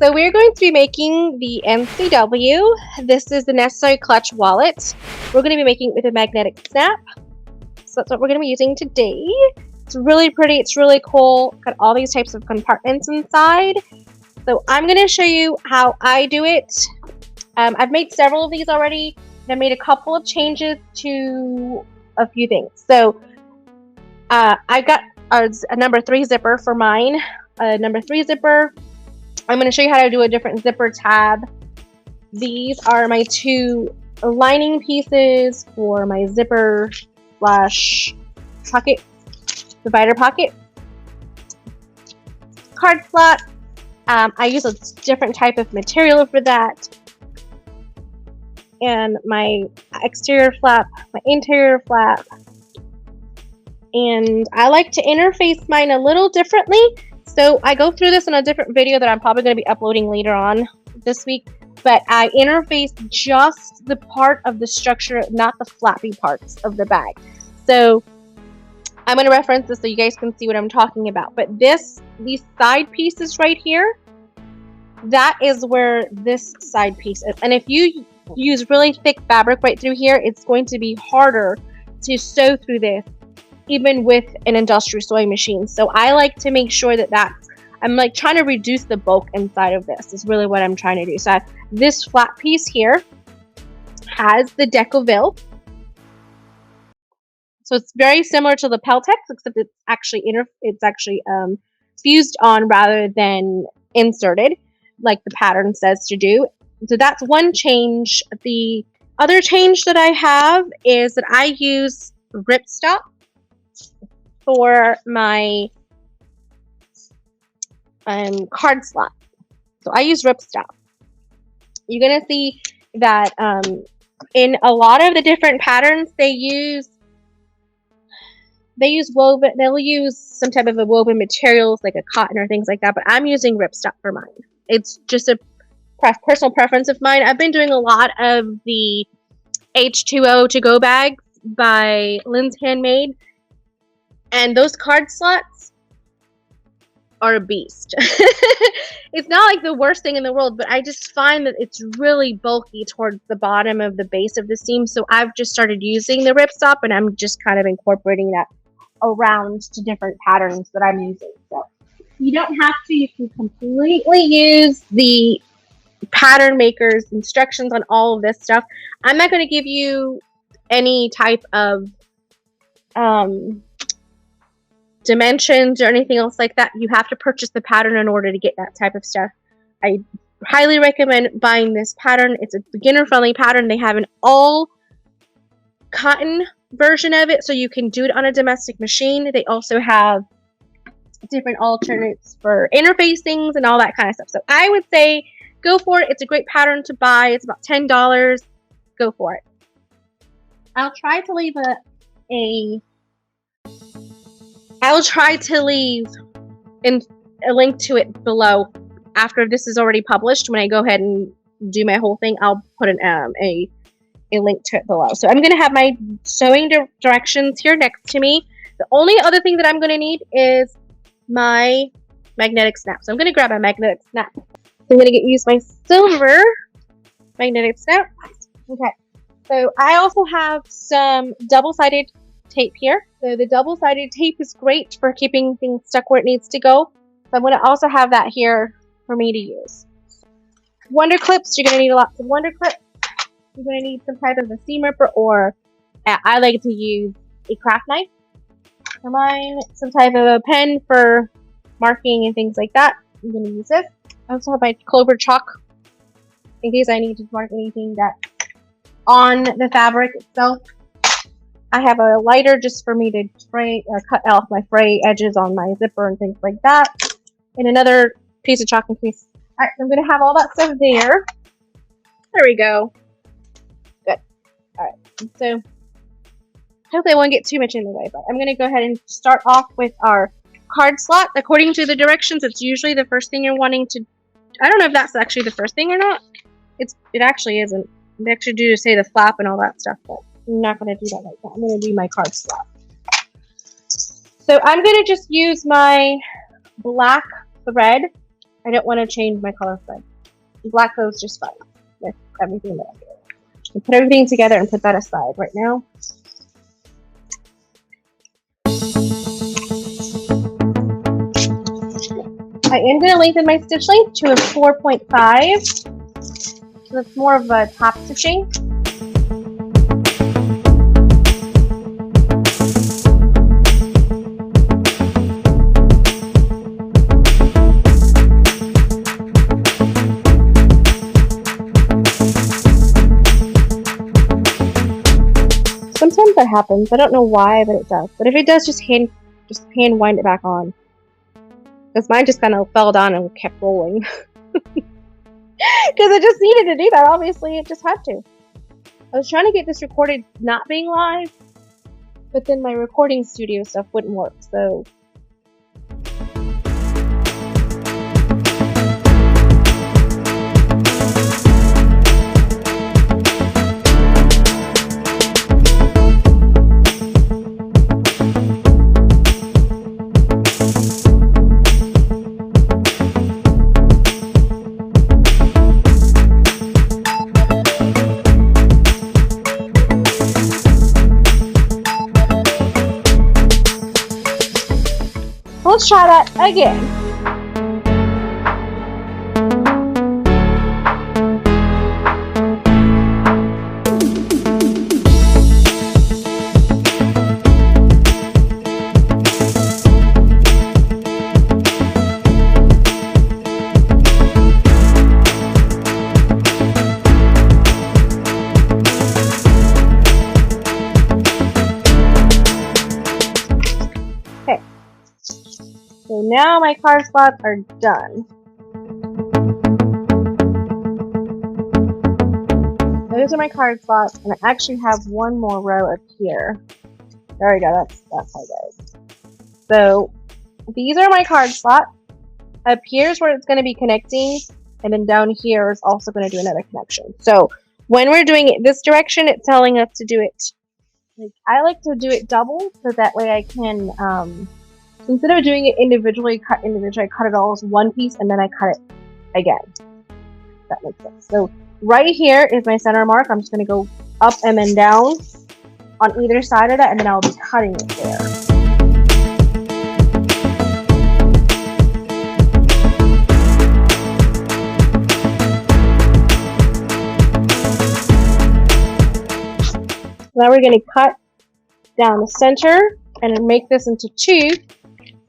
So we're going to be making the NCW. This is the necessary clutch wallet. We're going to be making it with a magnetic snap. So that's what we're going to be using today. It's really pretty. It's really cool. Got all these types of compartments inside. So I'm going to show you how I do it. I've made several of these already. And I made a couple of changes to a few things. So I got a number 3 zipper for mine. A number 3 zipper. I'm going to show you how to do a different zipper tab. These are my 2 lining pieces for my zipper slash pocket, divider pocket. Card slot. I use a different type of material for that. And my exterior flap, my interior flap. And I like to interface mine a little differently. So I go through this in a different video that I'm probably going to be uploading later on this week. But I interface just the part of the structure, not the flappy parts of the bag. So I'm going to reference this so you guys can see what I'm talking about. But these side pieces right here, that is where this side piece is. And if you use really thick fabric right through here, it's going to be harder to sew through this, even with an industrial sewing machine. So I like to make sure that I'm like trying to reduce the bulk inside of this is really what I'm trying to do. So this flat piece here has the Decoville. So it's very similar to the Peltex, except it's actually fused on rather than inserted, like the pattern says to do. So that's one change. The other change that I have is that I use ripstop for my card slot. So I use ripstop. You're gonna see that in a lot of the different patterns they use woven. They'll use some type of a woven materials like a cotton or things like that. But I'm using ripstop for mine. It's just a personal preference of mine. I've been doing a lot of the H2O to go bags by Lynn's Handmade. And those card slots are a beast. It's not like the worst thing in the world, but I just find that it's really bulky towards the bottom of the base of the seam. So I've just started using the ripstop, and I'm just kind of incorporating that around to different patterns that I'm using. So you don't have to. You can completely use the pattern maker's instructions on all of this stuff. I'm not going to give you any type of dimensions or anything else like that. You have to purchase the pattern in order to get that type of stuff. I highly recommend buying this pattern. It's a beginner friendly pattern. They have an all cotton version of it, so you can do it on a domestic machine. They also have different alternates for interfacings and all that kind of stuff. So I would say go for it. It's a great pattern to buy. It's about $10. Go for it. I'll try to leave a link to it below after this is already published. When I go ahead and do my whole thing, I'll put a link to it below. So I'm going to have my sewing directions here next to me. The only other thing that I'm going to need is my magnetic snap. So I'm going to grab my magnetic snap. So I'm going to use my silver magnetic snap. Okay. So I also have some double-sided tape here. So the double-sided tape is great for keeping things stuck where it needs to go. So I'm going to also have that here for me to use. Wonder clips. You're going to need lots of wonder clips. You're going to need some type of a seam ripper, or I like to use a craft knife for mine. Some type of a pen for marking and things like that. I'm going to use this. I also have my Clover chalk in case I need to mark anything that on the fabric itself. I have a lighter just for me to cut off my fray edges on my zipper and things like that. And another piece of chalk in case. Alright, so I'm going to have all that stuff there. There we go. Good. Alright, so hopefully I won't get too much in the way, but I'm going to go ahead and start off with our card slot. According to the directions, it's usually the first thing you're wanting to. I don't know if that's actually the first thing or not. It actually isn't. They actually do say the flap and all that stuff, but I'm not going to do that like that. I'm going to do my card slot. So I'm going to just use my black thread I don't want to change my color side. Black goes just fine with everything that I do. I'll put everything together and put that aside right now. I am going to lengthen my stitch length to a 4.5. So it's more of a top stitching. Sometimes that happens. I don't know why, but it does. But if it does, just hand wind it back on. Because mine just kind of fell down and kept rolling. Because it just needed to do that. Obviously, it just had to. I was trying to get this recorded not being live, but then my recording studio stuff wouldn't work. So let's try that again. So now my card slots are done. Those are my card slots, and I actually have one more row up here. There we go, that's how it goes. So these are my card slots. Up here is where it's going to be connecting, and then down here is also going to do another connection. So when we're doing it this direction, it's telling us to do it, like, I like to do it double, so that way I can, instead of doing it individually, I cut it all as one piece, and then I cut it again. That makes sense. So right here is my center mark. I'm just going to go up and then down on either side of that, and then I'll be cutting it there. Now we're going to cut down the center and then make this into two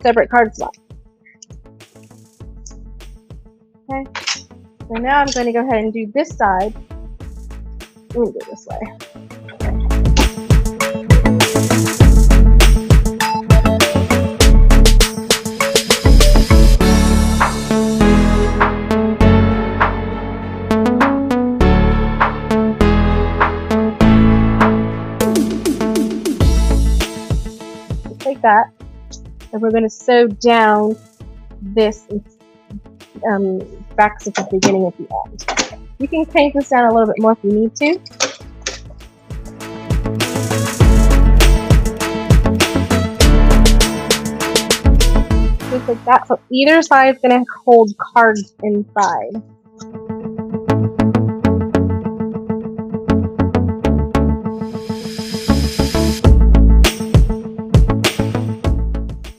separate card slots. Okay, so now I'm going to go ahead and do this side. Let me go this way. Just like that. And we're going to sew down this back stitch at the beginning at the end. You can crank this down a little bit more if you need to. Just like that. So either side is going to hold cards inside.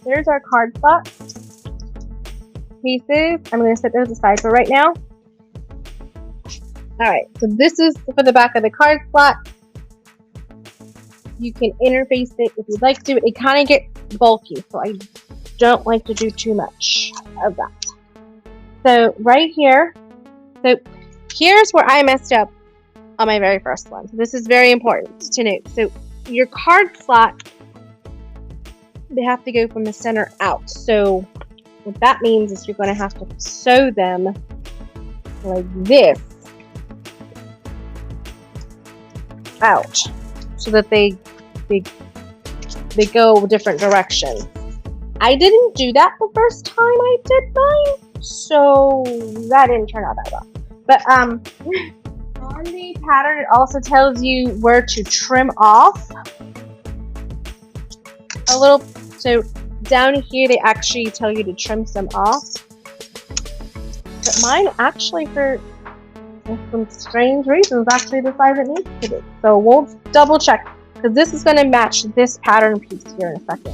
There's our card slot pieces. I'm going to set those aside for right now. Alright, so this is for the back of the card slot. You can interface it if you'd like to. It kind of gets bulky, so I don't like to do too much of that. So right here, so here's where I messed up on my very first one. So this is very important to note. So your card slot, they have to go from the center out. So what that means is you're going to have to sew them like this out so that they go different directions. I didn't do that the first time I did mine, so that didn't turn out that well. But on the pattern, it also tells you where to trim off a little. So down here, they actually tell you to trim some off. But mine actually, for some strange reasons, actually the size it needs to be. So we'll double check, because this is going to match this pattern piece here in a second.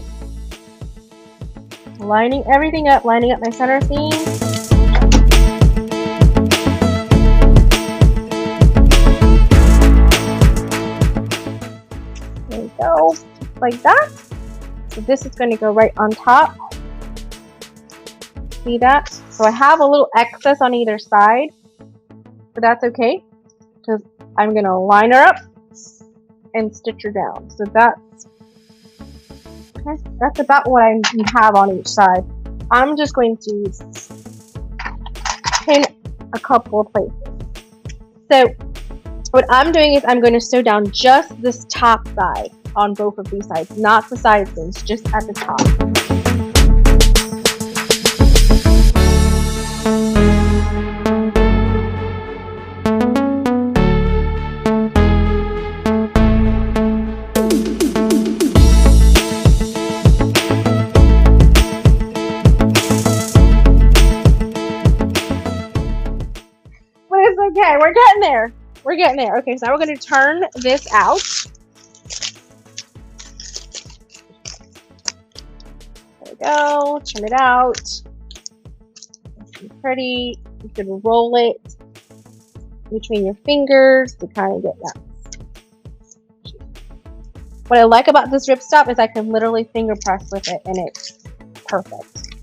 Lining everything up, lining up my center seam. There we go, just like that. So this is going to go right on top. See that? So I have a little excess on either side, but that's okay, because I'm going to line her up and stitch her down. So that's about what I have on each side. I'm just going to pin a couple of places. So what I'm doing is I'm going to sew down just this top side on both of these sides, not the side seams, just at the top. Okay, we're getting there. We're getting there. Okay, so now we're going to turn this out. There we go. Turn it out. It's pretty. You can roll it between your fingers to kind of get that. What I like about this ripstop is I can literally finger press with it, and it's perfect.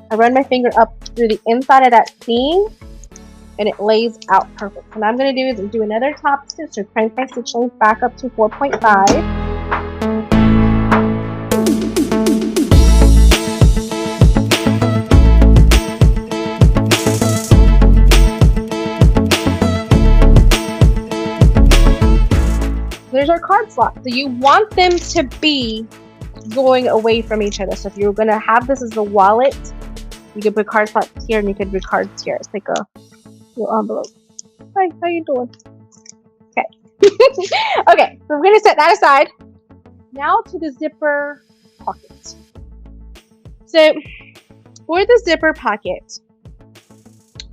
I run my finger up through the inside of that seam, and it lays out perfect. So what I'm going to do is do another top stitch, so crank my stitch length back up to 4.5. There's our card slot. So you want them to be going away from each other. So if you're going to have this as a wallet, you could put card slots here and you could put cards here. It's like a little envelope. Hi, how you doing? Okay. Okay, so we're going to set that aside. Now to the zipper pocket. So for the zipper pocket,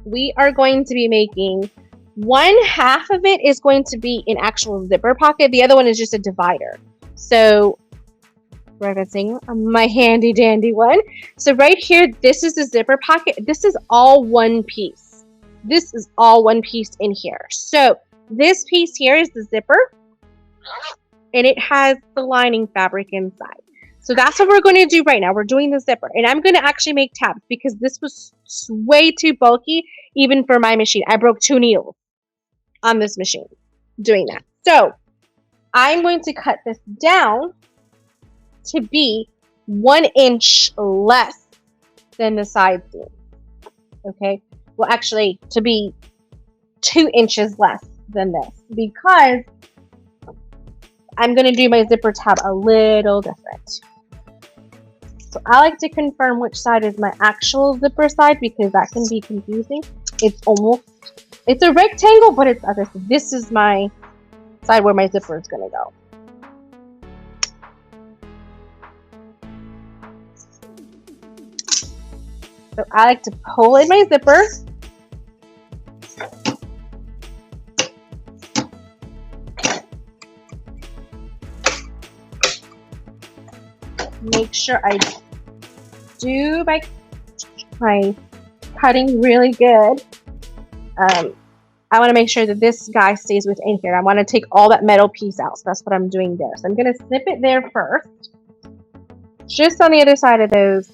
we are going to be making one half of it is going to be an actual zipper pocket. The other one is just a divider. So referencing my handy dandy one. So right here, this is the zipper pocket. This is all one piece. This is all one piece in here. So this piece here is the zipper, and it has the lining fabric inside. So that's what we're going to do right now. We're doing the zipper, and I'm going to actually make tabs because this was way too bulky even for my machine. I broke 2 needles on this machine doing that. So I'm going to cut this down to be 1 inch less than the side seam. Okay, well actually to be 2 inches less than this, because I'm going to do my zipper tab a little different. So I like to confirm which side is my actual zipper side, because that can be confusing. It's a rectangle, but it's other. This is my side where my zipper is going to go. So I like to pull in my zipper. Make sure I do my cutting really good. I want to make sure that this guy stays within here. I want to take all that metal piece out. So that's what I'm doing there. So I'm going to snip it there first. Just on the other side of those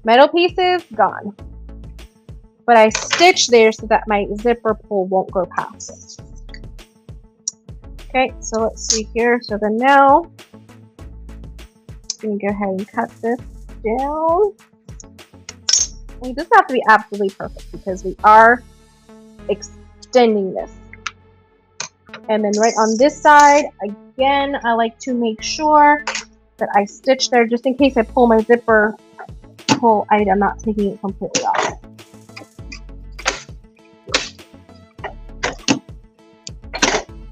metal pieces, gone. But I stitch there so that my zipper pull won't go past it. Okay, so let's see here. So then now, I'm going to go ahead and cut this down. It doesn't have to be absolutely perfect because we are extending this. And then right on this side, again, I like to make sure that I stitch there just in case I pull my zipper pull. I'm not taking it completely off.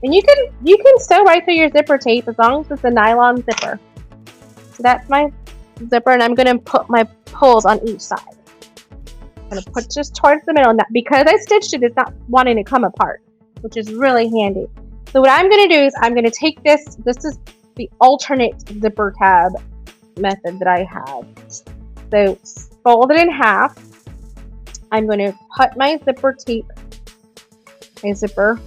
And you can sew right through your zipper tape as long as it's a nylon zipper. So that's my zipper, and I'm going to put my pulls on each side. I'm going to put just towards the middle. And because I stitched it, it's not wanting to come apart, which is really handy. So what I'm going to do is I'm going to take this. This is the alternate zipper tab method that I have. So fold it in half. I'm going to put my zipper tape, my zipper,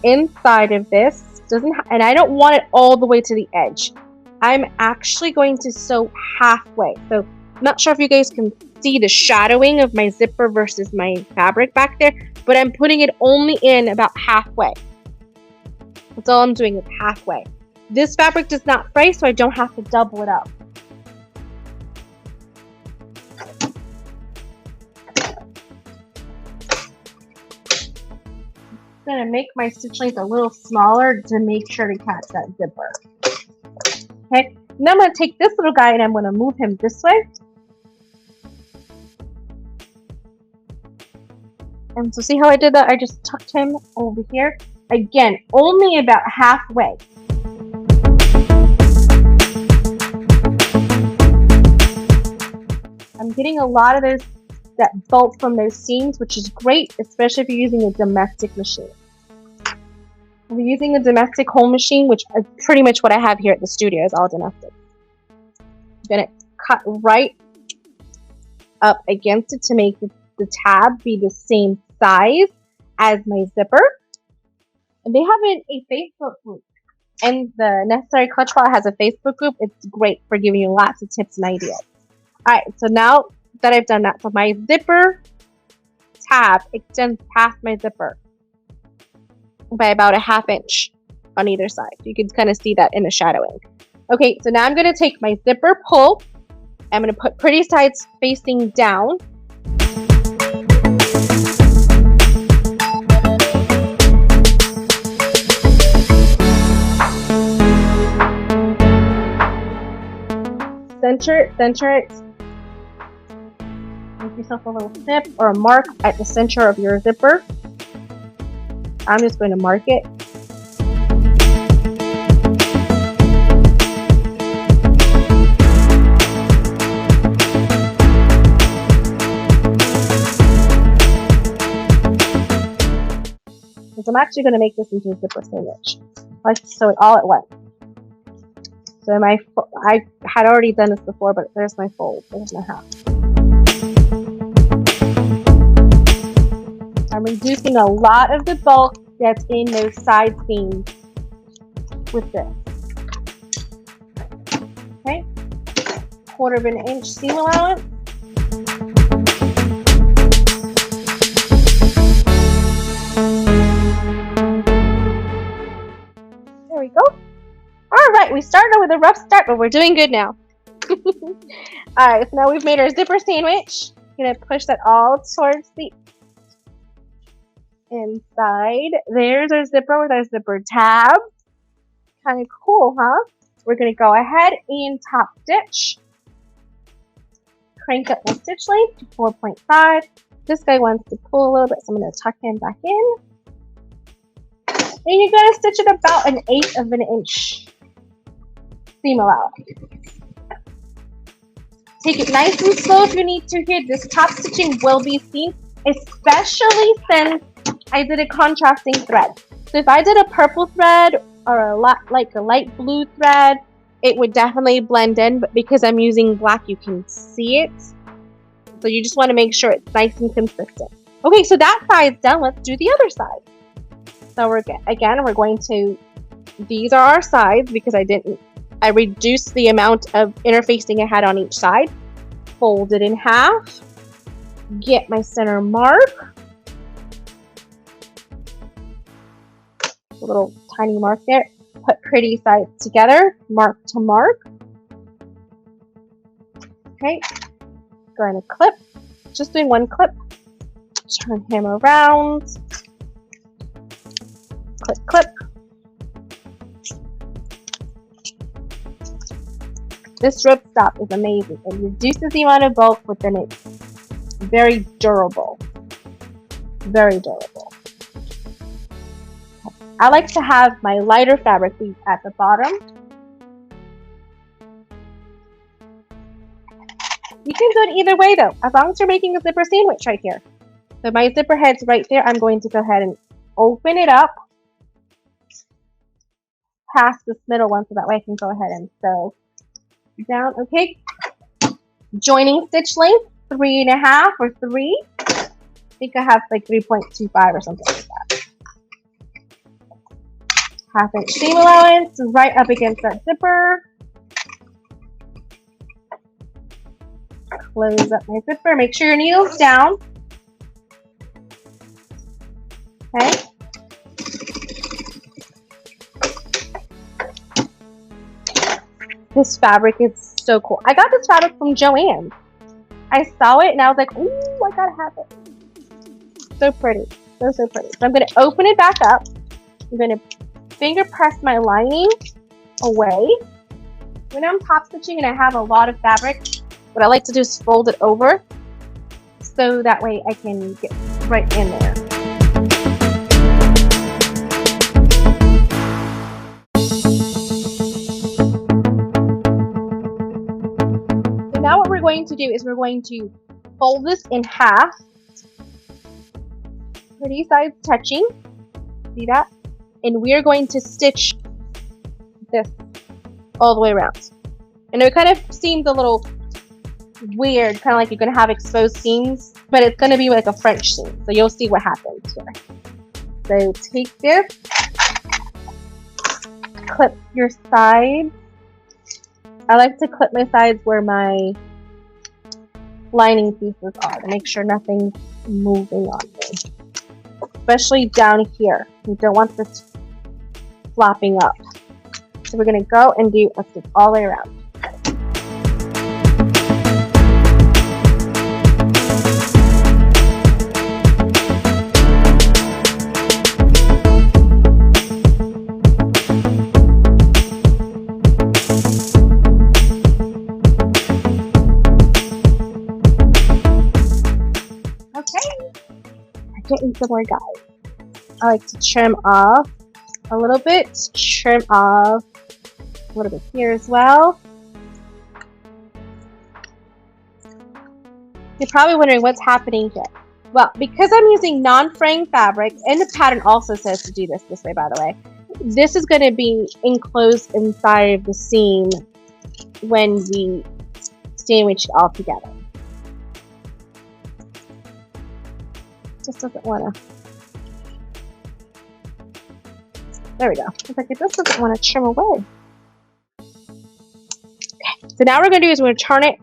inside of this. And I don't want it all the way to the edge. I'm actually going to sew halfway. So I'm not sure if you guys can see the shadowing of my zipper versus my fabric back there, but I'm putting it only in about halfway. That's all I'm doing is halfway. This fabric does not fray, so I don't have to double it up. I'm going to make my stitch length a little smaller to make sure to catch that zipper. Okay, now I'm going to take this little guy and I'm going to move him this way. And so see how I did that? I just tucked him over here. Again, only about halfway. I'm getting a lot of that bulk from those seams, which is great, especially if you're using a domestic machine. If you're using a domestic home machine, which is pretty much what I have here at the studio, is all domestic. I'm going to cut right up against it to make the tab be the same size as my zipper. And they have a Facebook group. And the Necessary Clutch Wallet has a Facebook group. It's great for giving you lots of tips and ideas. Alright, so now that I've done that, so my zipper tab extends past my zipper by about a 1/2 inch on either side. You can kind of see that in the shadowing. Okay, so now I'm going to take my zipper pull. I'm going to put pretty sides facing down. Center it. Make yourself a little snip or a mark at the center of your zipper. I'm just going to mark it. Because I'm actually going to make this into a zipper sandwich. I like to sew it all at once. So I had already done this before, but there's my fold. There's my half. I'm reducing a lot of the bulk that's in those side seams with this. Okay, 1/4 inch seam allowance. There we go. Alright, we started with a rough start, but we're doing good now. Alright, so now we've made our zipper sandwich. I'm going to push that all towards the inside. There's our zipper with our zipper tab. Kind of cool, huh? We're going to go ahead and top stitch. Crank up my stitch length to 4.5. This guy wants to pull a little bit, so I'm going to tuck him back in. And you're going to stitch it about 1/8 inch seam allowance. Take it nice and slow if you need to here. This top stitching will be seen, especially since I did a contrasting thread. So if I did a purple thread or a light blue thread, it would definitely blend in, but because I'm using black, you can see it. So you just want to make sure it's nice and consistent. Okay, so that side's done. Let's do the other side. So we're going to, these are our sides because I reduced the amount of interfacing I had on each side. Fold it in half. Get my center mark. A little tiny mark there. Put pretty sides together. Mark to mark. Okay. Going to clip. Just doing one clip. Turn him around. Clip, clip. This rope stop is amazing. It reduces the amount of bulk, but then it's very durable. Very durable. I like to have my lighter fabric be at the bottom. You can do it either way though, as long as you're making a zipper sandwich right here. So my zipper head's right there. I'm going to go ahead and open it up past this middle one so that way I can go ahead and sew down. Okay. Joining stitch length, 3.5 or 3. I think I have like 3.25 or something like that. 1/2 inch seam allowance right up against that zipper. Close up my zipper. Make sure your needle's down. Okay. This fabric is so cool. I got this fabric from Joann. I saw it and I was like, ooh, I gotta have it. So pretty. So pretty. So I'm going to open it back up. I'm going to finger press my lining away. When I'm top stitching and I have a lot of fabric, what I like to do is fold it over so that way I can get right in there. So now what we're going to do is we're going to fold this in half. Pretty sides touching. See that? And we are going to stitch this all the way around. And it kind of seems a little weird, kind of like you're going to have exposed seams, but it's going to be like a French seam. So you'll see what happens here. So take this, clip your sides. I like to clip my sides where my lining pieces are to make sure nothing's moving on me. Especially down here. You don't want this flopping up. So we're going to go and do a stitch all the way around. Getting somewhere, guys. I like to trim off a little bit, trim off a little bit here as well. You're probably wondering what's happening here. Well, because I'm using non-fraying fabric, and the pattern also says to do this way, by the way, this is going to be enclosed inside of the seam when we sandwich it all together. Just doesn't want to. There we go. It's like it just doesn't want to trim away. Okay. So now what we're going to do is we're going to turn it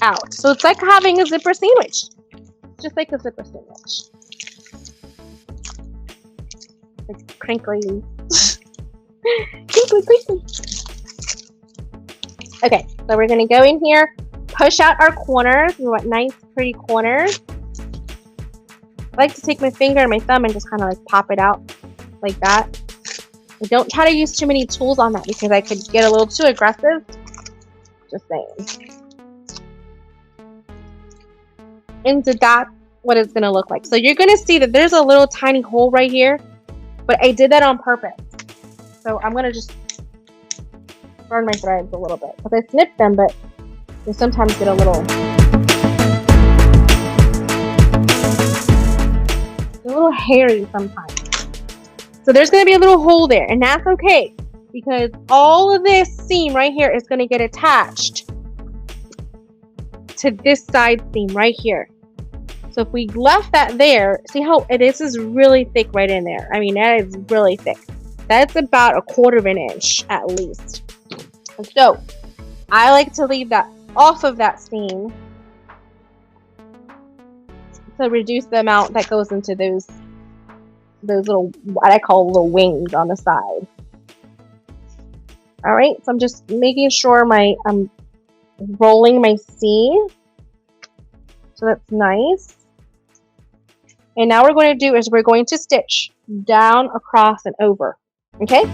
out. So it's like having a zipper sandwich. Just like a zipper sandwich. Like crinkly. crinkly. Okay. So we're going to go in here, push out our corners. We want nice, pretty corners. I like to take my finger and my thumb and just kind of like pop it out like that. And don't try to use too many tools on that because I could get a little too aggressive. Just saying. And so that's what it's going to look like. So you're going to see that there's a little tiny hole right here, but I did that on purpose. So I'm going to just burn my threads a little bit because I snipped them, but they sometimes get a little hairy sometimes. So there's going to be a little hole there, and that's okay because all of this seam right here is going to get attached to this side seam right here. So if we left that there, see how this is really thick right in there. I mean, that is really thick. That's about 1/4 inch at least. So I like to leave that off of that seam to reduce the amount that goes into those little, what I call little wings on the side. All right, so I'm just making sure I'm rolling my seam. So that's nice. And now what we're going to do is we're going to stitch down, across, and over. Okay?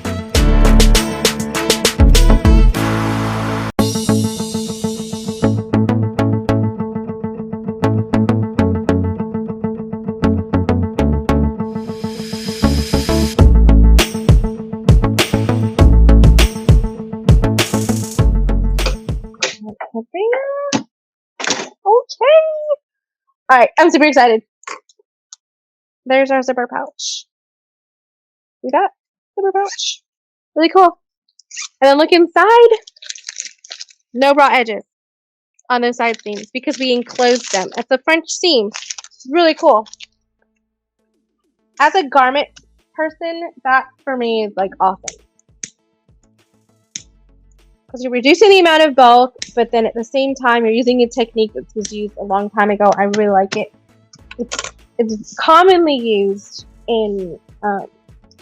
All right, I'm super excited. There's our zipper pouch. See that? Zipper pouch. Really cool. And then look inside. No raw edges on those side seams because we enclosed them. It's a French seam. It's really cool. As a garment person, that for me is like awesome. Because you're reducing the amount of bulk, but then at the same time, you're using a technique that was used a long time ago. I really like it. It's commonly used in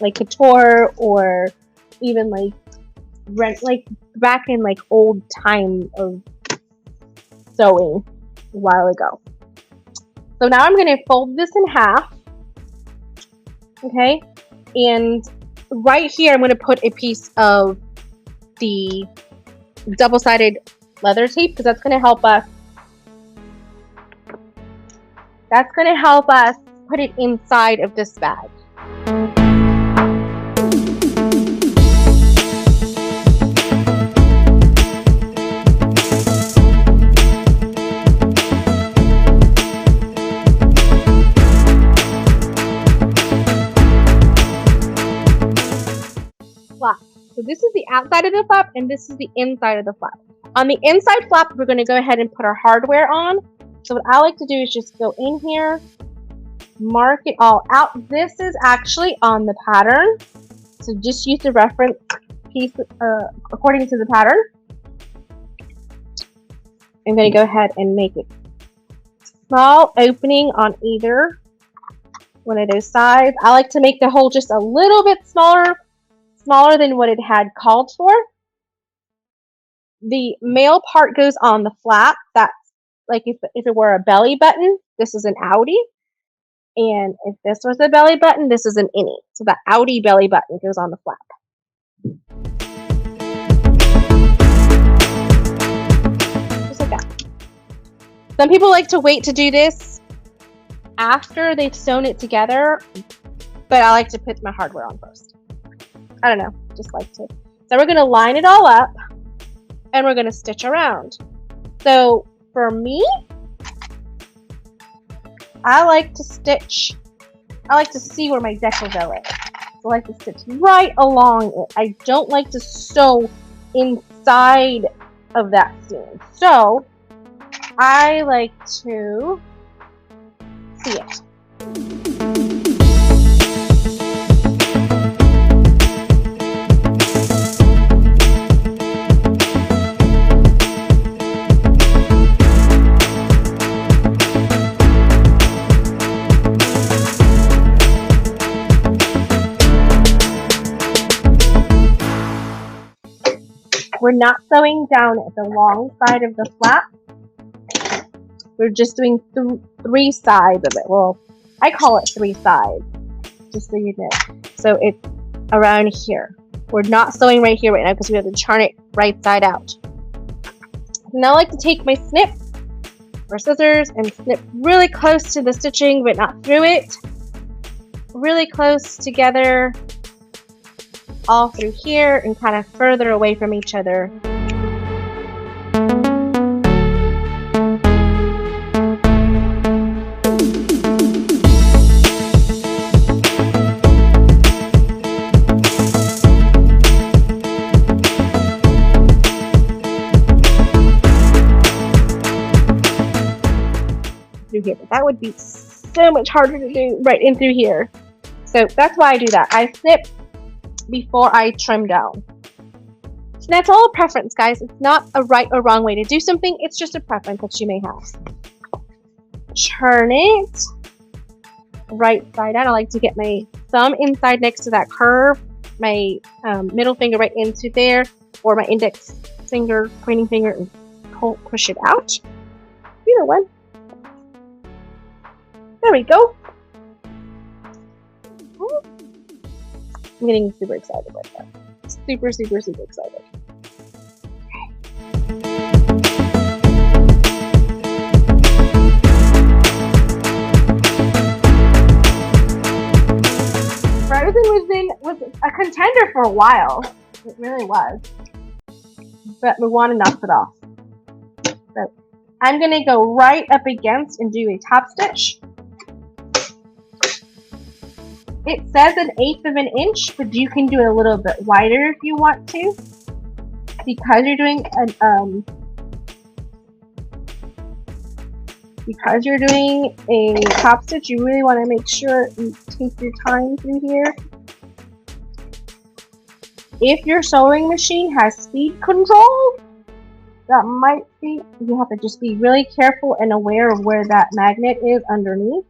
like couture or even like back in like old time of sewing a while ago. So now I'm going to fold this in half. Okay, and right here I'm going to put a piece of the double-sided leather tape because that's going to help us. That's going to help us put it inside of this bag. Flap. So this is the outside of the flap and this is the inside of the flap. On the inside flap, we're going to go ahead and put our hardware on. So what I like to do is just go in here, mark it all out. This is actually on the pattern. So just use the reference piece according to the pattern. I'm going to go ahead and make it small opening on either one of those sides. I like to make the hole just a little bit smaller than what it had called for. The male part goes on the flap. That's like if it were a belly button, this is an outie. And if this was a belly button, this is an innie. So the outie belly button goes on the flap. Just like that. Some people like to wait to do this after they've sewn it together, but I like to put my hardware on first. I don't know, just like to. So we're going to line it all up and we're going to stitch around. So for me, I like to stitch, I like to see where my décolleté is. So I like to stitch right along it. I don't like to sew inside of that seam. So I like to see it. We're not sewing down at the long side of the flap. We're just doing three sides of it. Well, I call it three sides, just so you know. So it's around here. We're not sewing right here right now because we have to turn it right side out. Now I like to take my snip or scissors and snip really close to the stitching, but not through it. Really close together. All through here and kind of further away from each other. Through here, but that would be so much harder to do right in through here. So that's why I do that. I snip before I trim down. And that's all a preference, guys. It's not a right or wrong way to do something. It's just a preference that you may have. Turn it right side out. I like to get my thumb inside next to that curve, my middle finger right into there, or my index finger, pointing finger, and push it out. Either one. There we go. I'm getting super excited right now. Super, super, super excited. Was a contender for a while. It really was. But we want to knock it off. So I'm going to go right up against and do a top stitch. It says 1/8 of an inch, but you can do it a little bit wider if you want to. Because you're doing a top stitch, you really want to make sure you take your time through here. If your sewing machine has speed control, that might be, you have to just be really careful and aware of where that magnet is underneath.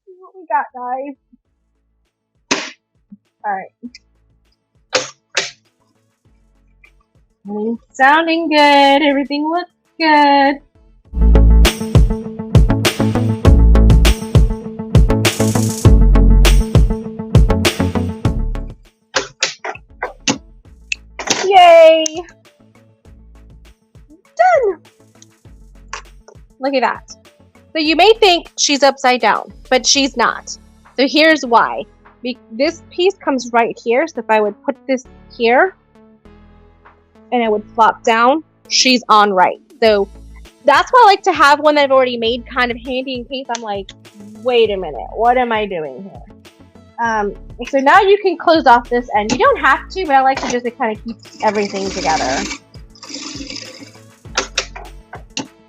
See what we got, guys. Alright. Sounding good. Everything looks good. Yay! Done! Look at that. So you may think she's upside down, but she's not. So here's why. This piece comes right here, so if I would put this here and I would flop down, she's on right. So that's why I like to have one that I've already made kind of handy in case I'm like, wait a minute, what am I doing here? So now you can close off this end. You don't have to, but I like to just kind of keep everything together.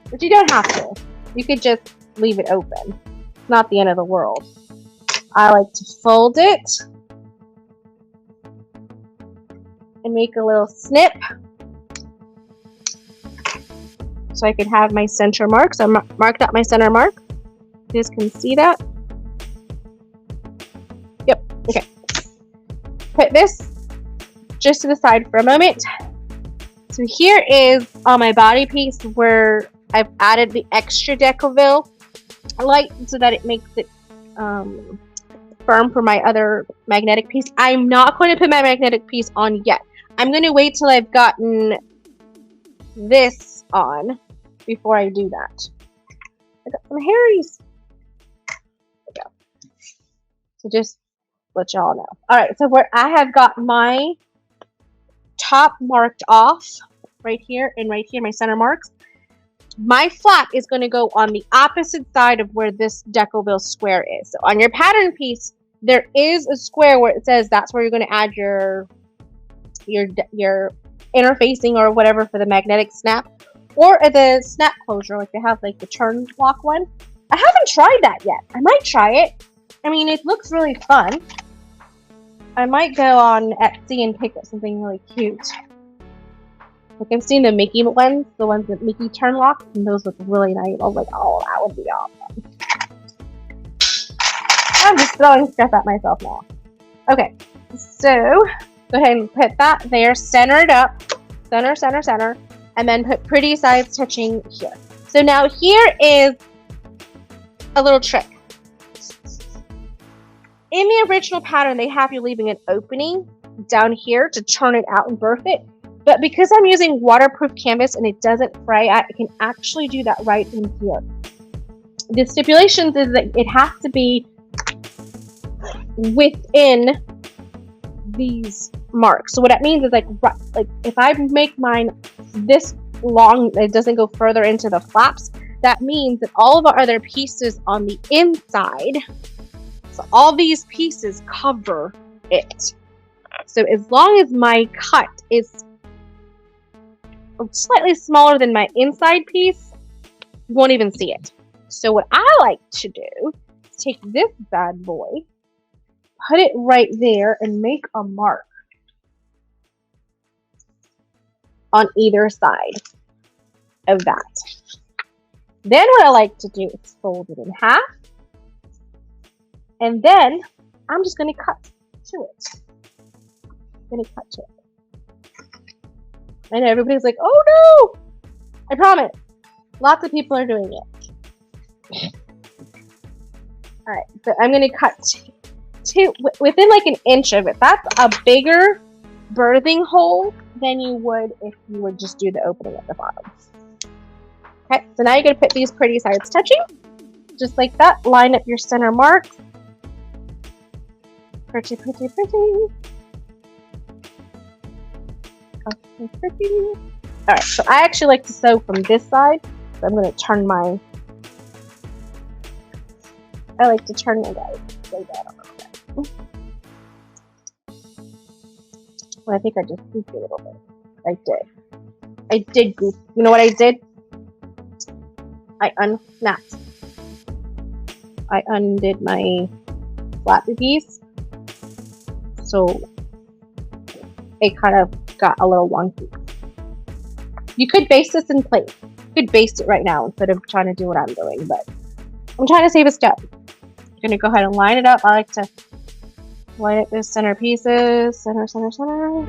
But you don't have to. You could just leave it open. It's not the end of the world. I like to fold it and make a little snip so I can have my center mark. So I marked out my center mark. You guys can see that. Yep, okay. Put this just to the side for a moment. So here is on my body piece where I've added the extra decoville light so that it makes it firm for my other magnetic piece. I'm not going to put my magnetic piece on yet. I'm going to wait till I've gotten this on before I do that. I got some hairies. There we go. So just let y'all know. Alright, so where I have got my top marked off right here and right here, my center marks, my flap is going to go on the opposite side of where this decoville square is. So on your pattern piece, there is a square where it says that's where you're going to add your interfacing or whatever for the magnetic snap, or the snap closure, like they have like the turn lock one. I haven't tried that yet. I might try it. I mean, it looks really fun. I might go on Etsy and pick up something really cute. Like I've seen the Mickey ones, the ones that Mickey turn lock, and those look really nice. I was like, oh, that would be awesome. I'm just throwing stuff at myself now. Okay, so go ahead and put that there, center it up, center, and then put pretty sides touching here. So now here is a little trick. In the original pattern, they have you leaving an opening down here to turn it out and birth it. But because I'm using waterproof canvas and it doesn't fray, I can actually do that right in here. The stipulations is that it has to be within these marks. So what that means is like if I make mine this long, it doesn't go further into the flaps. That means that all of our other pieces on the inside, so all these pieces cover it. So as long as my cut is slightly smaller than my inside piece, you won't even see it. So what I like to do is take this bad boy, put it right there, and make a mark on either side of that. Then what I like to do is fold it in half, and then I'm just going to cut to it. I know everybody's like, oh no! I promise. Lots of people are doing it. Alright, so I'm going to cut within like an inch of it. That's a bigger birthing hole than you would if you would just do the opening at the bottom. Okay, so now you're going to put these pretty sides touching. Just like that. Line up your center mark. Pretty, pretty, pretty. Okay, pretty. Alright, so I actually like to sew from this side. So I'm going to turn my... I like to turn my guys way down a little bit. Well, I think I just goofed a little bit. I did goof. You know what I did? I unsnapped. I undid my flappy piece. So it kind of got a little wonky. You could baste this in place. You could baste it right now instead of trying to do what I'm doing, but I'm trying to save a step. I'm gonna go ahead and line it up. I like to line up those center pieces. Center, center, center.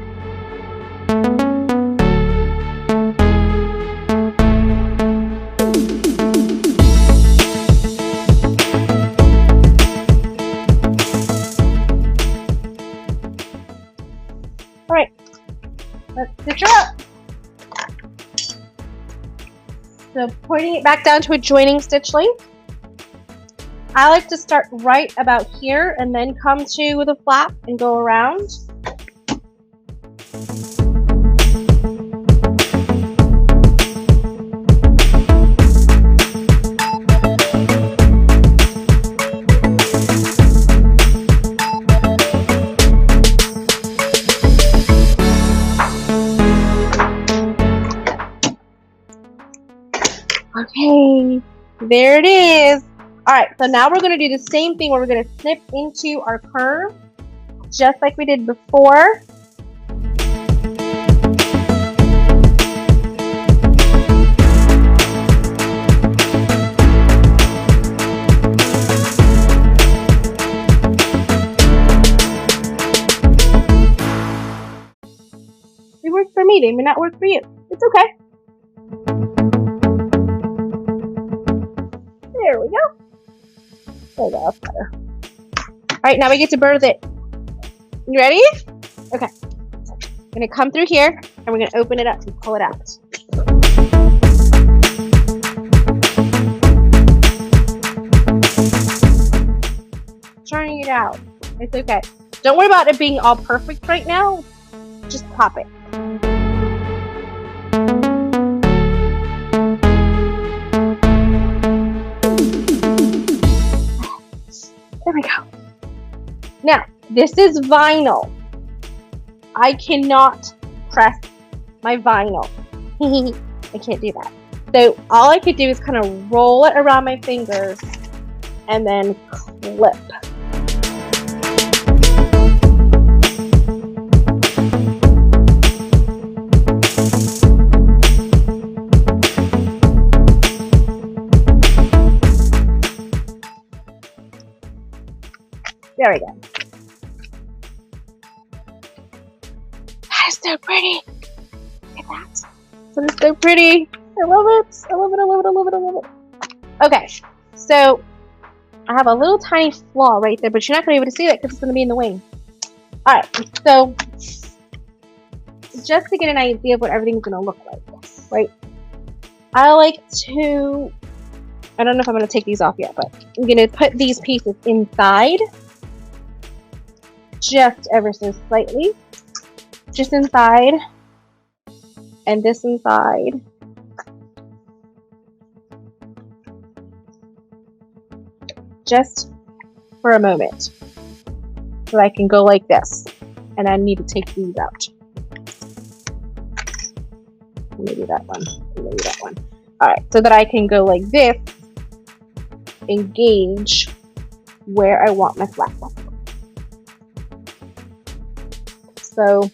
Alright, let's stitch her up. So pointing it back down to a joining stitch length. I like to start right about here and then come to the flap and go around. Okay, there it is. Alright, so now we're going to do the same thing where we're going to snip into our curve, just like we did before. It worked for me, they may not work for you. It's okay. There we go. There we go, that's better. Alright, now we get to birth it. You ready? Okay. I'm going to come through here, and we're going to open it up and pull it out. Turning it out. It's okay. Don't worry about it being all perfect right now. Just pop it. There we go. Now, this is vinyl. I cannot press my vinyl. I can't do that. So all I could do is kind of roll it around my fingers and then clip. There we go. That is so pretty. Look at that. That is so pretty. I love it. I love it. I love it. I love it. I love it. Okay, so I have a little tiny flaw right there, but you're not going to be able to see that because it's going to be in the wing. Alright, so just to get an idea of what everything's going to look like, right? I like to, I don't know if I'm going to take these off yet, but I'm going to put these pieces inside. Just ever so slightly. Just inside. And this inside. Just for a moment. So I can go like this. And I need to take these out. Maybe that one. Maybe that one. Alright, so that I can go like this. And gauge where I want my flap. So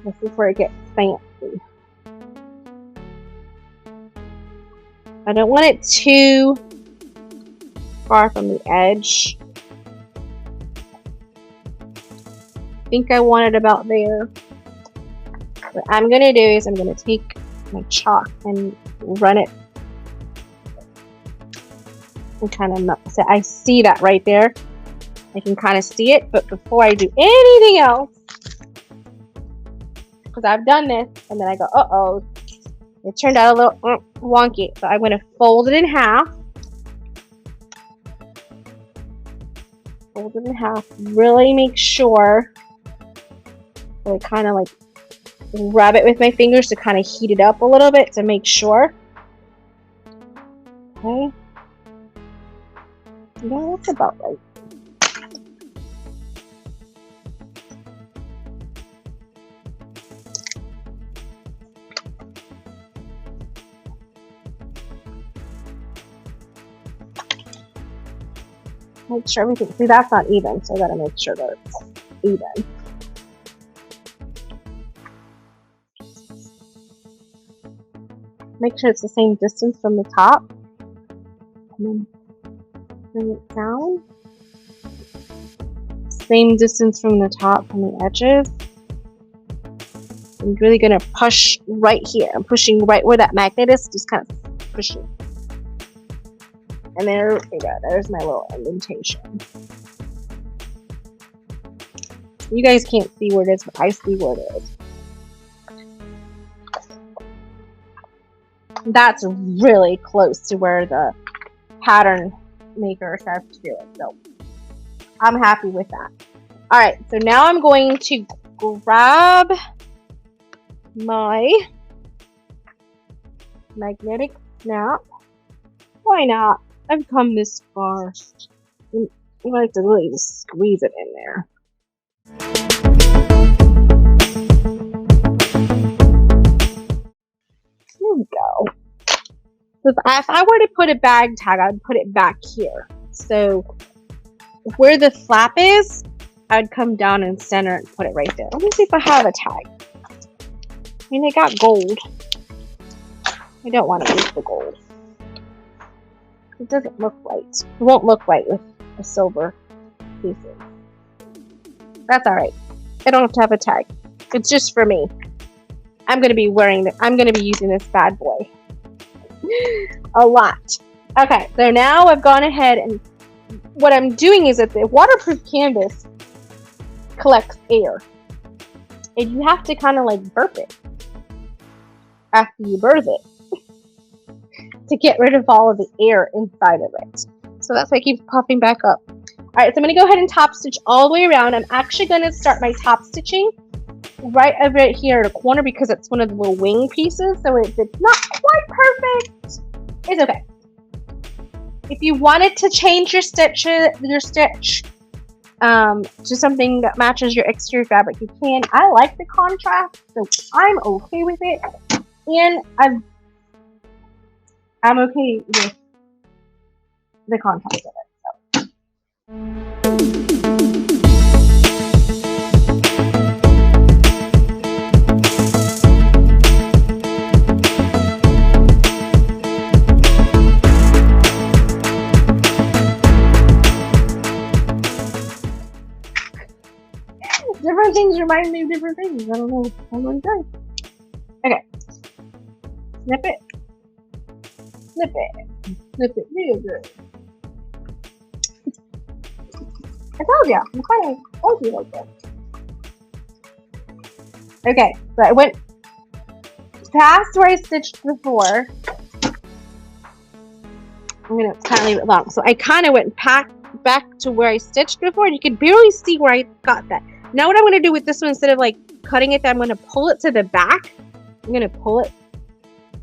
this is where it gets fancy. I don't want it too far from the edge. I think I want it about there. What I'm going to do is I'm going to take my chalk and run it. And kind of, so I see that right there. I can kind of see it, but before I do anything else, because I've done this, and then I go, uh-oh, it turned out a little wonky. So I'm going to fold it in half. fold it in half. Really make sure I kind of like rub it with my fingers to kind of heat it up a little bit to make sure. Okay. Yeah, that's about right. Make sure everything, see that's not even, so I gotta make sure that it's even. Make sure it's the same distance from the top. And then bring it down. Same distance from the top, from the edges. I'm really gonna push right here. I'm pushing right where that magnet is, just kind of pushing. And there we go, there's my little indentation. You guys can't see where it is, but I see where it is. That's really close to where the pattern maker says to do it, so I'm happy with that. Alright, so now I'm going to grab my magnetic snap. Why not? I've come this far. You have to really just squeeze it in there. Here we go. So if I were to put a bag tag, I'd put it back here. So where the flap is, I'd come down and center and put it right there. Let me see if I have a tag. I mean, I got gold. I don't want to use the gold. It doesn't look right. It won't look right with the silver pieces. That's alright. I don't have to have a tag. It's just for me. I'm gonna be using this bad boy a lot. Okay, so now I've gone ahead and what I'm doing is that the waterproof canvas collects air. And you have to kind of like burp it after you birth it to get rid of all of the air inside of it. So that's why it keeps popping back up. Alright, so I'm going to go ahead and top stitch all the way around. I'm actually going to start my top stitching right over here at a corner because it's one of the little wing pieces. So it's not quite perfect. It's okay. If you wanted to change your stitch to something that matches your exterior fabric, you can. I like the contrast, so I'm okay with it. And I'm okay with the contrast of it. So. Different things remind me of different things. I don't know. I'm done. Okay. Snip it. Snip it. Snip it real good. I told you. I'm kind of funky like this. Okay. So I went past where I stitched before. I'm going to kind of leave it long. So I kind of went back to where I stitched before. And you can barely see where I got that. Now what I'm going to do with this one, instead of like cutting it, I'm going to pull it to the back. I'm going to pull it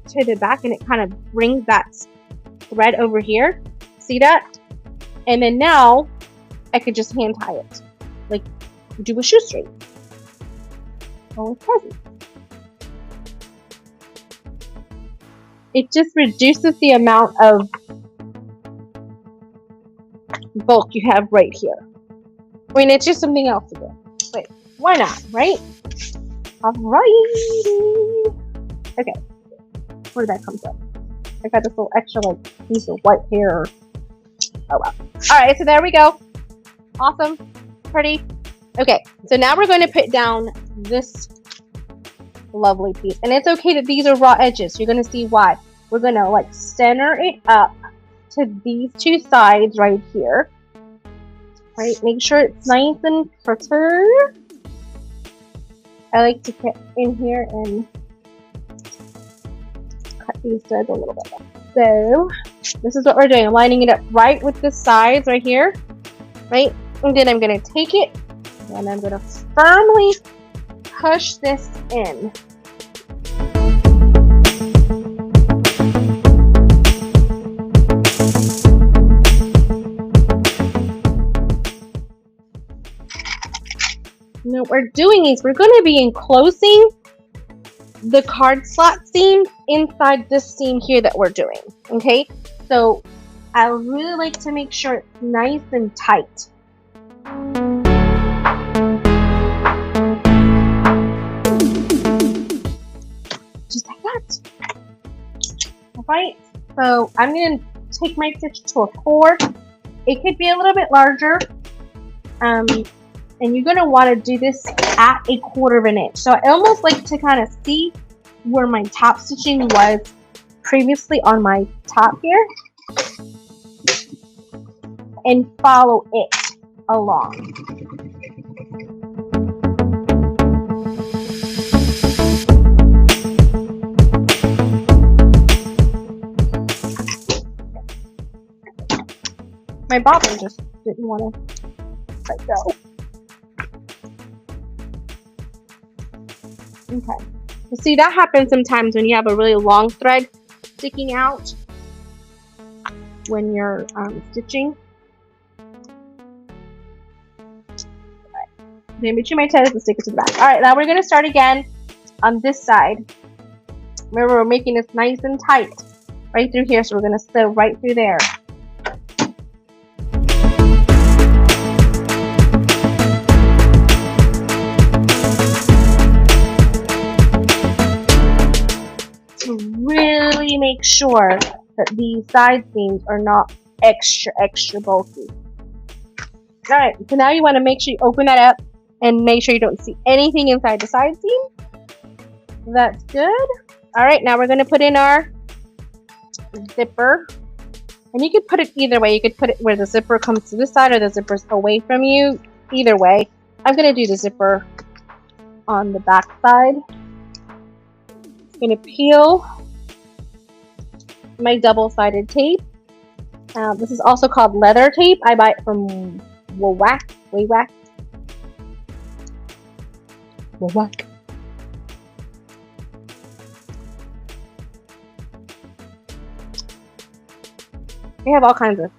to the back and it kind of brings that thread over here. See that? And then now I could just hand tie it. Like do a shoestring. Oh, present. It just reduces the amount of bulk you have right here. I mean, it's just something else to do. Wait, why not, right? Alright. Okay. Where did that come from? I got this little extra like piece of white hair. Oh well. Alright, so there we go. Awesome. Pretty. Okay, so now we're going to put down this lovely piece. And it's okay that these are raw edges. You're going to see why. We're going to like center it up to these two sides right here. Right, make sure it's nice and pretty. I like to get in here and cut these threads a little bit. So this is what we're doing. I'm lining it up right with the sides right here. Right? And then I'm going to take it and I'm going to firmly push this in. Now what we're doing is we're going to be enclosing the card slot seam inside this seam here that we're doing. Okay, so I really like to make sure it's nice and tight. Just like that. Alright, so I'm going to take my stitch to a 4. It could be a little bit larger. And you're going to want to do this at 1/4 inch. So I almost like to kind of see where my top stitching was previously on my top here and follow it along. My bobbin just didn't want to let go. Okay, you see that happens sometimes when you have a really long thread sticking out when you're stitching. Alright, then between my toes and stick it to the back. Alright, now we're going to start again on this side. Remember, we're making this nice and tight right through here, so we're going to sew right through there. Really make sure that these side seams are not extra bulky. Alright, so now you want to make sure you open that up and make sure you don't see anything inside the side seam. That's good. Alright, now we're going to put in our zipper. And you could put it either way. You could put it where the zipper comes to this side or the zipper's away from you. Either way. I'm going to do the zipper on the back side. I'm going to peel my double-sided tape. This is also called leather tape. I buy it from Wawack. They have all kinds of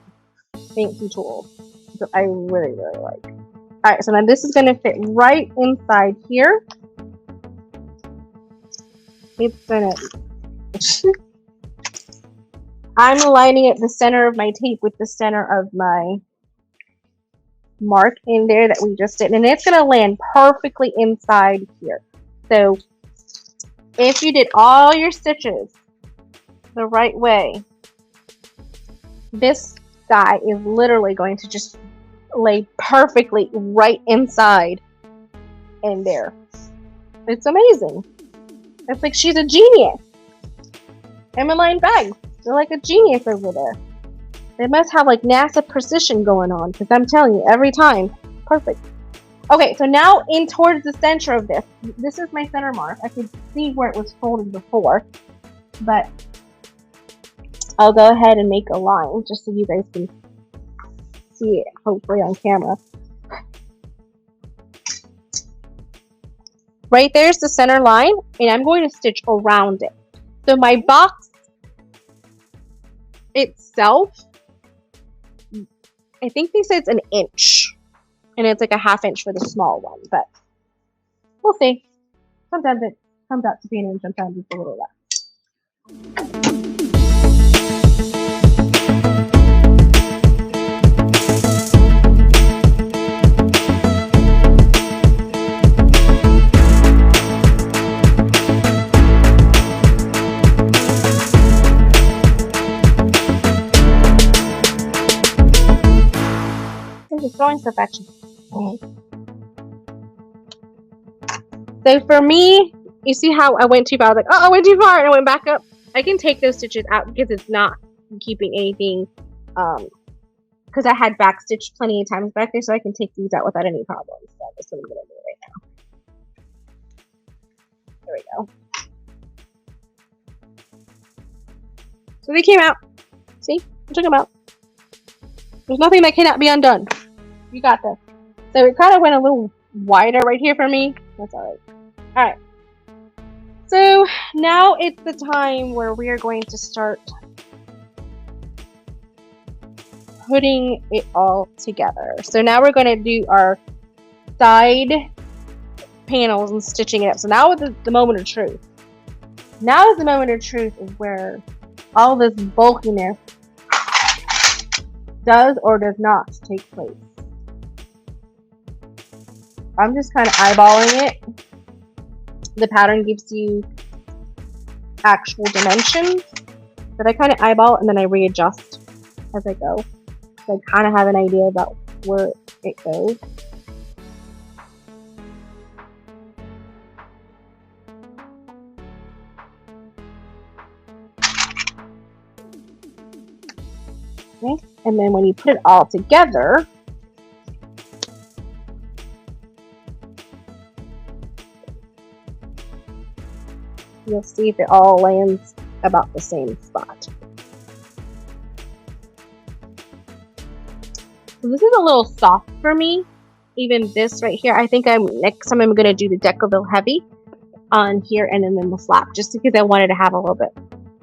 fancy tools that I really like. Alright, so now this is going to fit right inside here. It's gonna. I'm lining up the center of my tape with the center of my mark in there that we just did, and it's gonna land perfectly inside here. So if you did all your stitches the right way, this guy is literally going to just lay perfectly right inside in there. It's amazing. It's like she's a genius. Emmeline Baggs, they're like a genius over there. They must have like NASA precision going on, because I'm telling you, every time, perfect. Okay, so now in towards the center of this. This is my center mark. I could see where it was folded before, but I'll go ahead and make a line just so you guys can see it, hopefully on camera. Right there's the center line, and I'm going to stitch around it. So my box itself, I think they said it's an inch, and it's like a 1/2 inch for the small one, but we'll see. Sometimes it comes out to be an inch, sometimes it's a little less. Throwing stuff at you. So for me, you see how I went too far? I was like, oh, I went too far, and I went back up. I can take those stitches out because it's not keeping anything. Because I had back stitched plenty of times back there, so I can take these out without any problems. So that's what I'm gonna do right now. There we go. So they came out. See, I took them out. There's nothing that cannot be undone. You got this. So it kind of went a little wider right here for me. That's alright. Alright. So now it's the time where we are going to start putting it all together. So now we're going to do our side panels and stitching it up. So now is the moment of truth. Now is the moment of truth where all this bulkiness does or does not take place. I'm just kind of eyeballing it. The pattern gives you actual dimensions, but I kind of eyeball it and then I readjust as I go. So I kind of have an idea about where it goes. Okay. And then when you put it all together, you'll see if it all lands about the same spot. So this is a little soft for me. Even this right here, I think next time I'm going to do the decorative heavy on here and then the flap, just because I wanted to have a little bit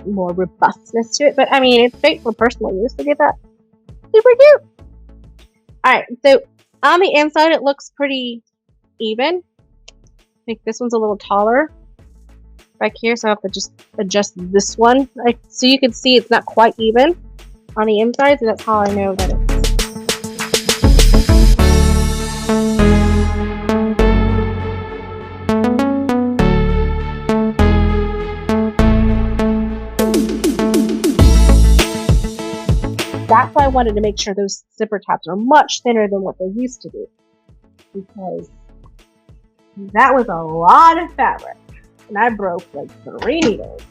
more robustness to it. But I mean, it's great for personal use. Look at that. Super cute. Alright, so on the inside it looks pretty even. I think this one's a little taller back here, so I have to just adjust this one. So you can see it's not quite even on the inside, so that's how I know that it's. That's why I wanted to make sure those zipper tabs are much thinner than what they used to be, because that was a lot of fabric, and I broke like 3 needles.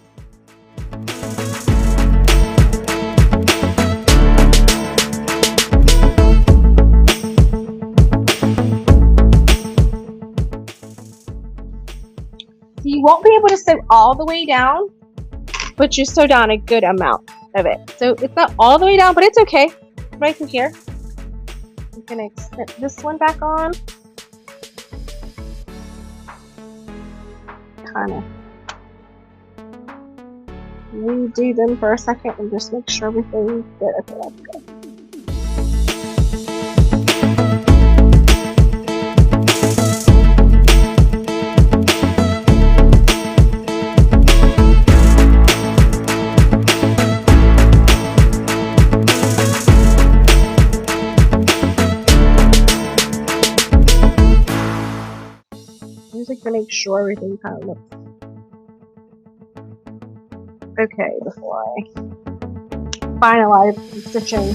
So you won't be able to sew all the way down, but you sew down a good amount of it. So it's not all the way down, but it's okay. Right through here. I'm gonna extend this one back on. Kind of redo them for a second and just make sure everything's good. Okay, that's good. To make sure everything kind of looks okay before I finalize the stitching.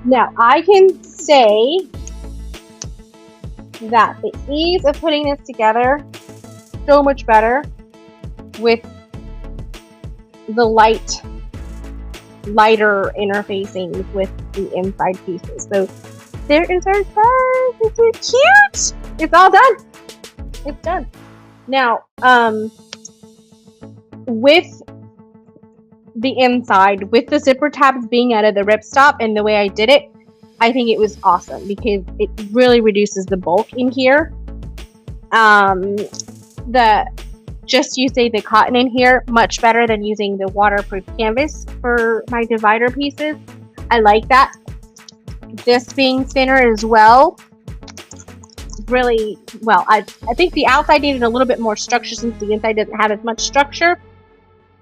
Now, I can say that the ease of putting this together is so much better with the lighter interfacing with the inside pieces. So there is our size. Isn't it cute? It's all done. It's done. Now, with the inside, with the zipper tabs being out of the ripstop and the way I did it, I think it was awesome because it really reduces the bulk in here. Just using the cotton in here, much better than using the waterproof canvas for my divider pieces. I like that. This being thinner as well. Really, well, I think the outside needed a little bit more structure since the inside doesn't have as much structure.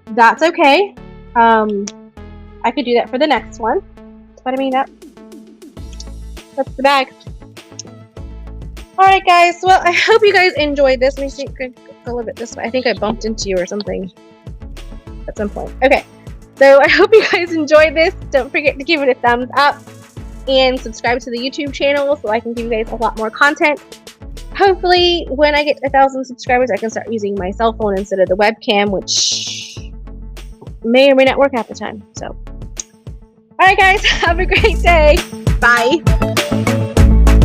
That's okay. I could do that for the next one. But I mean, that's the bag. Alright guys, well, I hope you guys enjoyed this. Let me see if I can go a little bit this way. I think I bumped into you or something at some point. Okay, so I hope you guys enjoyed this. Don't forget to give it a thumbs up and subscribe to the YouTube channel so I can give you guys a lot more content. Hopefully, when I get 1,000 subscribers, I can start using my cell phone instead of the webcam, which may or may not work half the time. So, alright guys, have a great day. Bye.